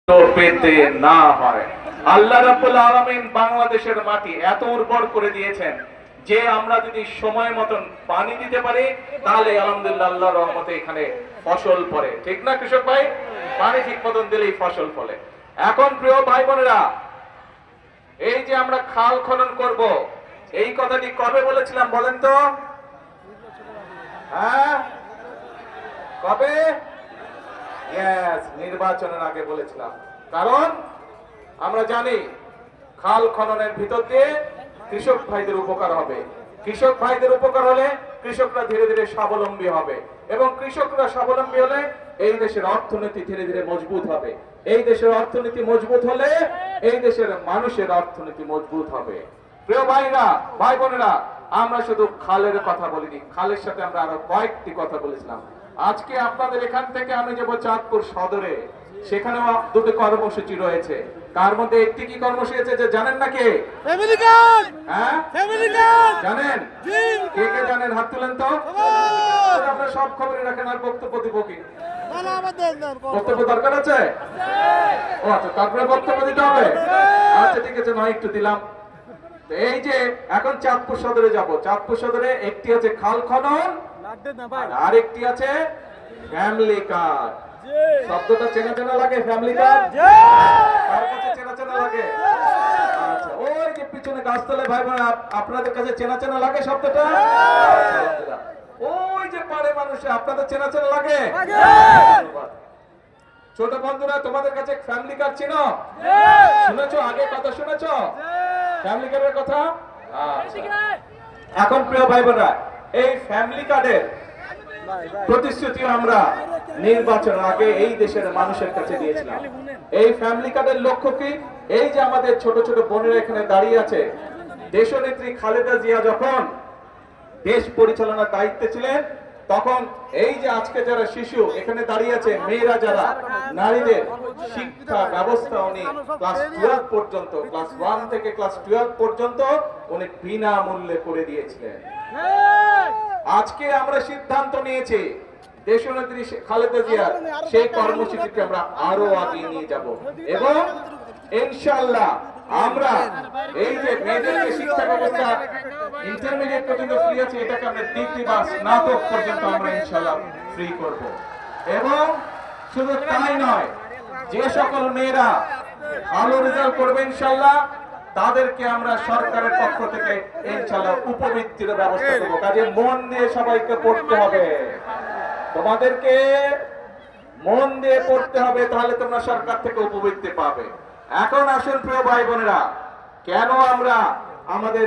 পেতে না হয়। আল্লাহ রাব্বুল আলামিন বাংলাদেশের মাটি এত উর্বর করে দিয়েছেন যে আমরা যদি সময় মতন পানি দিতে পারি তাহলে আলহামদুলিল্লাহ আল্লাহর রহমতে এখানে ফসল ফলে। ঠিক না কৃষক ভাই? পানি ঠিক মতন দিলেই ফসল ফলে। এখন প্রিয় ভাই বোনেরা, এই যে আমরা খাল খনন করব, এই কথাটি কবে বলেছিলাম বলেন তো? হ্যাঁ, কবে? নির্বাচনের আগে বলেছিলাম। কারণ আমরা জানি খাল খননের ভিতর দিয়ে কৃষক ভাইদের উপকার হবে। কৃষক ভাইদের উপকার হলে কৃষকরা ধীরে ধীরে স্বাবলম্বী হবে, এবং কৃষকরা স্বাবলম্বী হলে এই দেশের অর্থনীতি ধীরে ধীরে মজবুত হবে। এই দেশের অর্থনীতি মজবুত হলে এই দেশের মানুষের অর্থনীতি মজবুত হবে। প্রিয় ভাইরা, ভাই বোনেরা, আমরা শুধু খালের কথা বলিনি, খালের সাথে আমরা আরো কয়েকটি কথা বলেছিলাম। আজকে আপনাদের এখান থেকে আমি যাব চাঁদপুর সদরে, সেখানেও দুটো কর্মসূচি রয়েছে। তার মধ্যে একটি কি কর্মসূচি আছে যে জানেন নাকি? Family card. হ্যাঁ, ফ্যামিলি কার্ড জানেন? জি। কে কে জানেন হাত তুলেন তো। আপনারা সব খবরই রাখেন, আর বক্তব্য দিব কি? না আমাদের বক্তব্য দরকার আছে? ও আচ্ছা, তারপরে বক্তব্য দিতে হবে। আচ্ছা ঠিক আছে, নয় একটু দিলাম। এই যে এখন চাঁদপুর সদরে যাব, চাঁদপুর সদরে একটি আছে খাল খনন, আর একটি আছে ফ্যামিলি কার্ড। শব্দটা চেনা চেনা লাগে? ফ্যামিলি কার্ড কার কাছে চেনা চেনা লাগে? আচ্ছা, ওই যে পিছনে গাছতলায় ভাই বোন, আপনাদের কাছে চেনা চেনা লাগে শব্দটা? ওই যে পাড়ে মানুষে আপনাদের চেনা চেনা লাগে? ছোট বন্ধুরা, তোমাদের কাছে ফ্যামিলি কার্ড চিনো? শুনেছো? আগে কথা শুনেছো ফ্যামিলি কার্ডের কথা? এখন প্রিয় ভাই বোনরা, এই ফ্যামিলি কার্ডের প্রতিশ্রুতি আমরা নির্বাচনের আগে এই দেশের মানুষের কাছে দিয়েছিলাম। এই ফ্যামিলি কার্ডের লক্ষ্য কি? এই যে আমাদের ছোট ছোট বোনেরা এখানে দাঁড়িয়ে আছে, দেশনেত্রী খালেদা জিয়া যখন দেশ পরিচালনার দায়িত্বে ছিলেন, তখন এই যে আজকে যারা শিশু এখানে দাঁড়িয়ে আছে, মেয়েরা যারা, নারীদের শিক্ষা ব্যবস্থা উনি ক্লাস 12 পর্যন্ত, ক্লাস 1 থেকে ক্লাস 12 পর্যন্ত উনি বিনামূল্যে করে দিয়েছিলেন। আজকে আমরা সিদ্ধান্ত নিয়েছি দেশনেত্রী খালেদা জিয়ার সেই কর্মসূচিকে আমরা আরো আগিয়ে নিয়ে যাব, এবং ইনশাআল্লাহ আমরা এই যে মেয়েদেরকে শিক্ষা ব্যবস্থা ইন্টারমিডিয়েট পর্যন্ত ফ্রি আছে, এটাকে আমরা ডিগ্রি বা স্নাতক পর্যন্ত আমরা ইনশাআল্লাহ ফ্রি করব। এবং শুধু তাই নয়, যে সকল মেয়েরা ভালো রেজাল্ট করবে ইনশাআল্লাহ তাদেরকে আমরা সরকারের পক্ষ থেকে ইনশাআল্লাহ উপবৃত্তির ব্যবস্থা করব। কাজে মন দিয়ে সবাইকে পড়তে হবে, তোমাদেরকে মন দিয়ে পড়তে হবে, তাহলে তোমরা সরকার থেকে উপবৃত্তি পাবে। এখন আসুন প্রিয় ভাই বোনেরা, কেন আমরা আমাদের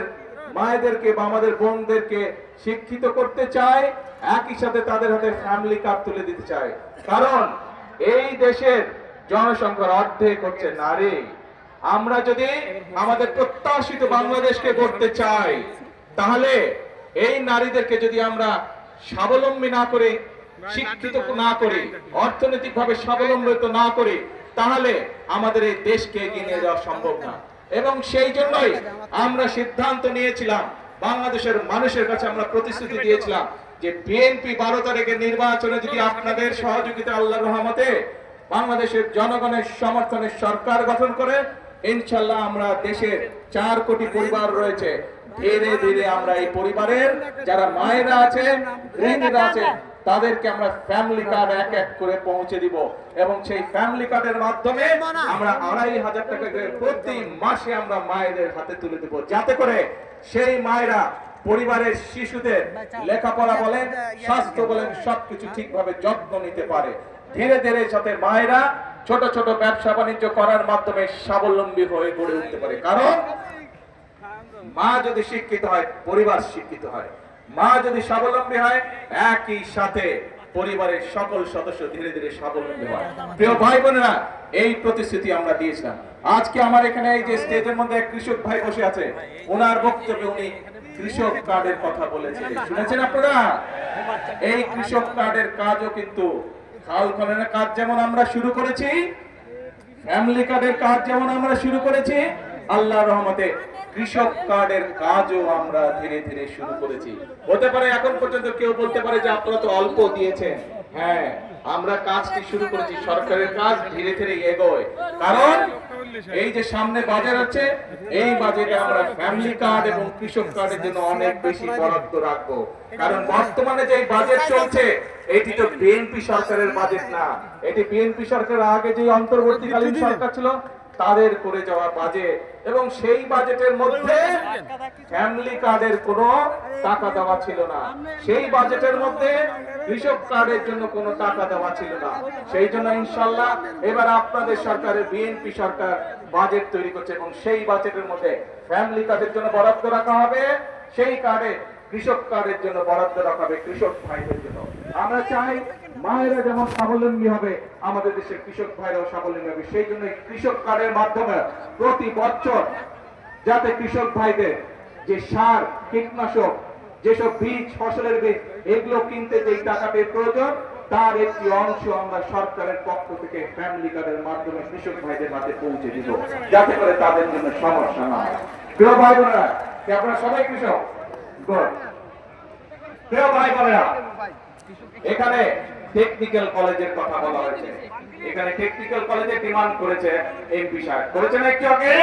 মায়েদেরকে বা আমাদের বোনদেরকে শিক্ষিত করতে চাই, একই সাথে তাদের হাতে ফ্যামিলি কার্ড তুলে দিতে চাই? কারণ এই দেশের জনসংখ্যার অর্ধেক হচ্ছে নারী। আমরা যদি আমাদের প্রত্যাশিত বাংলাদেশকে গড়তে চাই, তাহলে এই নারীদেরকে যদি আমরা স্বাবলম্বী না করে, শিক্ষিত না করে, অর্থনৈতিকভাবে স্বাবলম্বিত না করে, তাহলে আমাদের এই দেশকে এগিয়ে নিয়ে যাওয়া সম্ভব না। এবং সেই জন্যই আমরা সিদ্ধান্ত নিয়েছিলাম, বাংলাদেশের মানুষের কাছে আমরা প্রতিশ্রুতি দিয়েছিলাম যে বিএনপি 12 তারিখের নির্বাচনে যদি আপনাদের সহযোগিতা, আল্লাহর রহমতে বাংলাদেশের জনগণের সমর্থনে সরকার গঠন করে, ইনশাআল্লাহ আমরা দেশের 4 কোটি পরিবার রয়েছে, ধীরে ধীরে আমরা এই পরিবারের যারা মায়েরা আছে, গৃহিণীরা আছে, তাদেরকে আমরা ফ্যামিলি কার্ড এক এক করে পৌঁছে দিব, এবং সেই ফ্যামিলি কার্ডের মাধ্যমে আমরা 2500 টাকা করে প্রতি মাসে আমরা মায়েদের হাতে তুলে দেব, যাতে করে সেই মায়েরা পরিবারের শিশুদের লেখাপড়া বলেন, স্বাস্থ্য বলেন, সবকিছু ঠিকভাবে যত্ন নিতে পারে। ধীরে ধীরে সাথে মায়েরা ছোট ছোট ব্যবসা বাণিজ্য করার মাধ্যমে স্বাবলম্বী হয়ে গড়ে উঠতে পারে। কারণ মা যদি শিক্ষিত হয়, পরিবার শিক্ষিত হয়। মা যদি স্বাবলম্বী হয়, একই সাথে পরিবারের সকল সদস্য ধীরে ধীরে স্বাবলম্বী হয়। প্রিয় ভাই বোনেরা, এই প্রতিশ্রুতি আমরা দিয়েছিলাম। আজকে আমার এখানে এই যে স্টেজের মধ্যে এক কৃষক ভাই বসে আছে, ওনার বক্তব্যে উনি কৃষক কার্ডের কথা বলেছিলেন, শুনেছেন আপনারা? এই কৃষক কার্ডের কাজও কিন্তু খাল খননের কাজ যেমন আমরা শুরু করেছি, ফ্যামিলি কার্ডের কাজ যেমন আমরা শুরু করেছি, আল্লাহর রহমতে কৃষক কার্ডের কাজও আমরা ধীরে ধীরে শুরু করেছি। হতে পারে এখন পর্যন্ত কেউ বলতে পারে যে আপনারা তো অল্প দিয়েছেন। হ্যাঁ, আমরা কাজটি শুরু করেছি, সরকারের কাজ ধীরে ধীরে এগোয়, কারণ এই যে সামনে বাজেট আছে, এই বাজেটে আমরা ফ্যামিলি কার্ড এবং কৃষক কার্ডের জন্য অনেক বেশি বরাদ্দ রাখবো। কারণ বর্তমানে যে বাজেট চলছে, এটি তো বিএনপি সরকারের বাজেট না, এটি বিএনপি সরকারের আগে যে অন্তর্বর্তীকালীন সরকার ছিল তাদের করে যাওয়া বাজেট, এবং সেই বাজেটের মধ্যে ফ্যামিলি কার্ডের কোনো টাকা দেওয়া ছিল না, সেই বাজেটের মধ্যে কৃষক কার্ডের জন্য কোনো টাকা দেওয়া ছিল না। সেই জন্য ইনশাআল্লাহ এবার আপনাদের সরকারের বিএনপি সরকার বাজেট তৈরি করছে, এবং সেই বাজেটের মধ্যে ফ্যামিলি কার্ডের জন্য বরাদ্দ রাখা হবে, সেই কার্ডে কৃষক কার্ডের জন্য বরাদ্দ রাখা হবে কৃষক ভাইদের জন্য। আমরা চাই মায়েরা যেমন স্বাবলম্বী হবে, আমাদের দেশের কৃষক ভাইরাও স্বাবলম্বী হবে। সেই জন্য কৃষক কার্ডের মাধ্যমে প্রতি বছর যাতে কৃষক ভাইদের যে সার, কীটনাশক, যেসব বীজ, ফসলের বীজ, এগুলো কিনতে যে টাকাটির প্রয়োজন, তার একটি অংশ আমরা সরকারের পক্ষ থেকে ফ্যামিলি কার্ডের মাধ্যমে কৃষক ভাইদের হাতে পৌঁছে দিব, যাতে করে তাদের জন্য সমস্যা না হয়। প্রিয় ভাই বোনেরা, কি আপনারা সবাই কৃষক? Good. প্রিয় ভাই বোনেরা, এখানে টেকনিক্যাল কলেজের কথা বলা হয়েছে, এখানে টেকনিক্যাল কলেজে ডিমান্ড করেছে এমপি সাহেব, করেছেন একটু আগে।